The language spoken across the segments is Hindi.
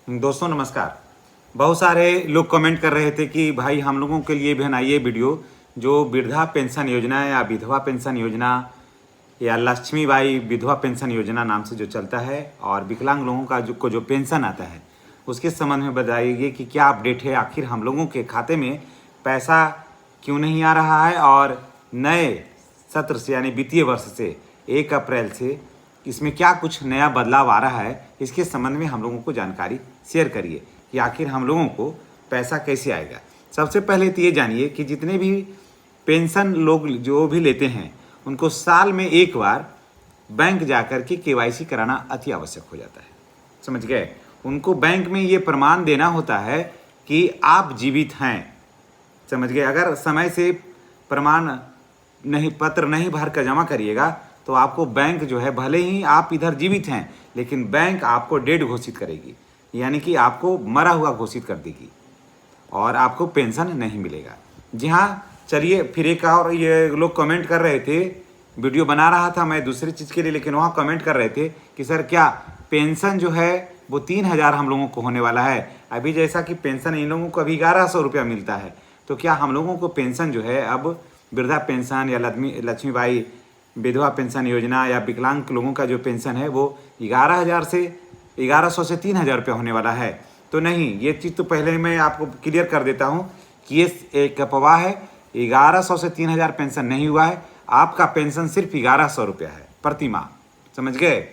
दोस्तों नमस्कार। बहुत सारे लोग कमेंट कर रहे थे कि भाई हम लोगों के लिए भी बनाइए वीडियो जो वृद्धा पेंशन योजना या विधवा पेंशन योजना या लक्ष्मीबाई विधवा पेंशन योजना नाम से जो चलता है और विकलांग लोगों का जो पेंशन आता है उसके संबंध में बताइए कि क्या अपडेट है, आखिर हम लोगों के खाते में पैसा क्यों नहीं आ रहा है और नए सत्र से यानी वित्तीय वर्ष से 1 अप्रैल से इसमें क्या कुछ नया बदलाव आ रहा है। इसके संबंध में हम लोगों को जानकारी शेयर करिए कि आखिर हम लोगों को पैसा कैसे आएगा। सबसे पहले तो ये जानिए कि जितने भी पेंशन लोग जो भी लेते हैं उनको साल में एक बार बैंक जाकर के केवाईसी कराना अति आवश्यक हो जाता है। समझ गए? उनको बैंक में ये प्रमाण देना होता है कि आप जीवित हैं। समझ गए? अगर समय से प्रमाण नहीं पत्र नहीं भर कर जमा करिएगा तो आपको बैंक जो है, भले ही आप इधर जीवित हैं लेकिन बैंक आपको डेड घोषित करेगी, यानी कि आपको मरा हुआ घोषित कर देगी और आपको पेंशन नहीं मिलेगा। जी हाँ, चलिए फिर एक और ये लोग कमेंट कर रहे थे, वीडियो बना रहा था मैं दूसरी चीज़ के लिए, लेकिन वहाँ कमेंट कर रहे थे कि सर क्या पेंशन जो है वो 3000 हम लोगों को होने वाला है। अभी जैसा कि पेंशन इन लोगों को अभी 1100 रुपया मिलता है, तो क्या हम लोगों को पेंशन जो है अब वृद्धा पेंशन या लक्ष्मीबाई विधवा पेंशन योजना या विकलांग लोगों का जो पेंशन है वो 1100 से 3000 रुपये होने वाला है? तो नहीं, ये चीज़ तो पहले मैं आपको क्लियर कर देता हूँ कि ये एक अफवाह है। 1100 से 3000 पेंशन नहीं हुआ है, आपका पेंशन सिर्फ 1100 रुपया है प्रति माह। समझ गए?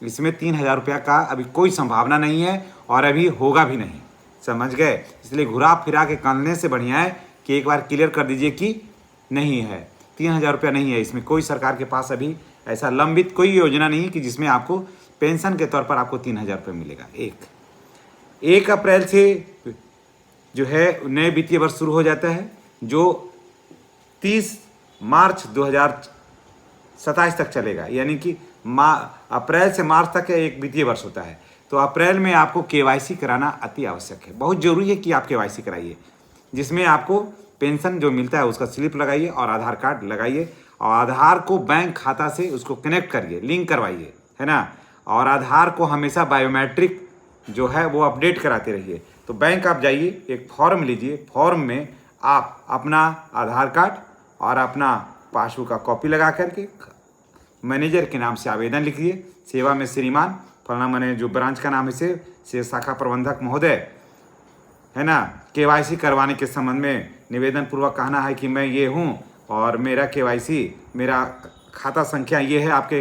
इसमें 3000 रुपया का अभी कोई संभावना नहीं है और अभी होगा भी नहीं। समझ गए? इसलिए घुरा फिरा के करने से बढ़िया है कि एक बार क्लियर कर दीजिए कि नहीं है, 3000 रुपया नहीं है। इसमें कोई सरकार के पास अभी ऐसा लंबित कोई योजना नहीं है कि जिसमें आपको पेंशन के तौर पर आपको 3000 रुपये मिलेगा। 1 अप्रैल से जो है नए वित्तीय वर्ष शुरू हो जाता है जो 30 मार्च 2027 तक चलेगा, यानी कि अप्रैल से मार्च तक एक वित्तीय वर्ष होता है। तो अप्रैल में आपको केवाईसी कराना अति आवश्यक है। बहुत जरूरी है कि आप केवाईसी कराइए, जिसमें आपको पेंशन जो मिलता है उसका स्लिप लगाइए और आधार कार्ड लगाइए और आधार को बैंक खाता से उसको कनेक्ट करिए, लिंक करवाइए, है ना। और आधार को हमेशा बायोमेट्रिक जो है वो अपडेट कराते रहिए। तो बैंक आप जाइए, एक फॉर्म लीजिए, फॉर्म में आप अपना आधार कार्ड और अपना पासबुक का कॉपी लगा करके मैनेजर के नाम से आवेदन लिखिए, सेवा में श्रीमान फलाना, मैंने जो ब्रांच का नाम है से शाखा प्रबंधक महोदय, है ना, केवाईसी करवाने के संबंध में निवेदन पूर्वक कहना है कि मैं ये हूँ और मेरा केवाईसी, मेरा खाता संख्या ये है आपके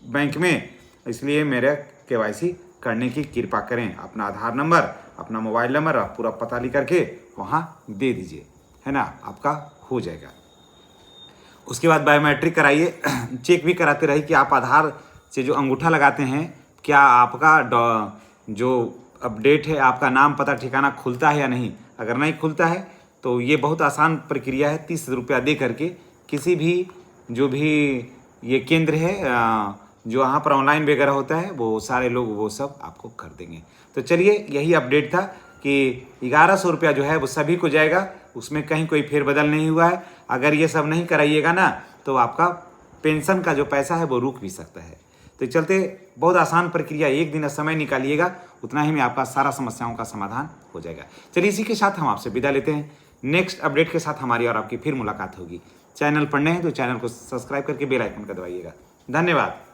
बैंक में, इसलिए मेरा केवाईसी करने की कृपा करें। अपना आधार नंबर, अपना मोबाइल नंबर, आप पूरा पता लिख करके वहाँ दे दीजिए, है ना, आपका हो जाएगा। उसके बाद बायोमेट्रिक कराइए, चेक भी कराते रहिए कि आप आधार से जो अंगूठा लगाते हैं क्या आपका जो अपडेट है, आपका नाम पता ठिकाना खुलता है या नहीं। अगर नहीं खुलता है तो ये बहुत आसान प्रक्रिया है, 30 रुपया दे करके किसी भी जो भी ये केंद्र है जो वहाँ पर ऑनलाइन वगैरह होता है वो सारे लोग वो सब आपको कर देंगे। तो चलिए यही अपडेट था कि 1100 रुपया जो है वो सभी को जाएगा, उसमें कहीं कोई फेरबदल नहीं हुआ है। अगर ये सब नहीं कराइएगा ना तो आपका पेंशन का जो पैसा है वो रुक भी सकता है। तो चलते बहुत आसान प्रक्रिया, एक दिन समय निकालिएगा, उतना ही में आपका सारा समस्याओं का समाधान हो जाएगा। चलिए इसी के साथ हम आपसे विदा लेते हैं। नेक्स्ट अपडेट के साथ हमारी और आपकी फिर मुलाकात होगी। चैनल पर नए हैं तो चैनल को सब्सक्राइब करके बेल आइकन का दबाइएगा। धन्यवाद।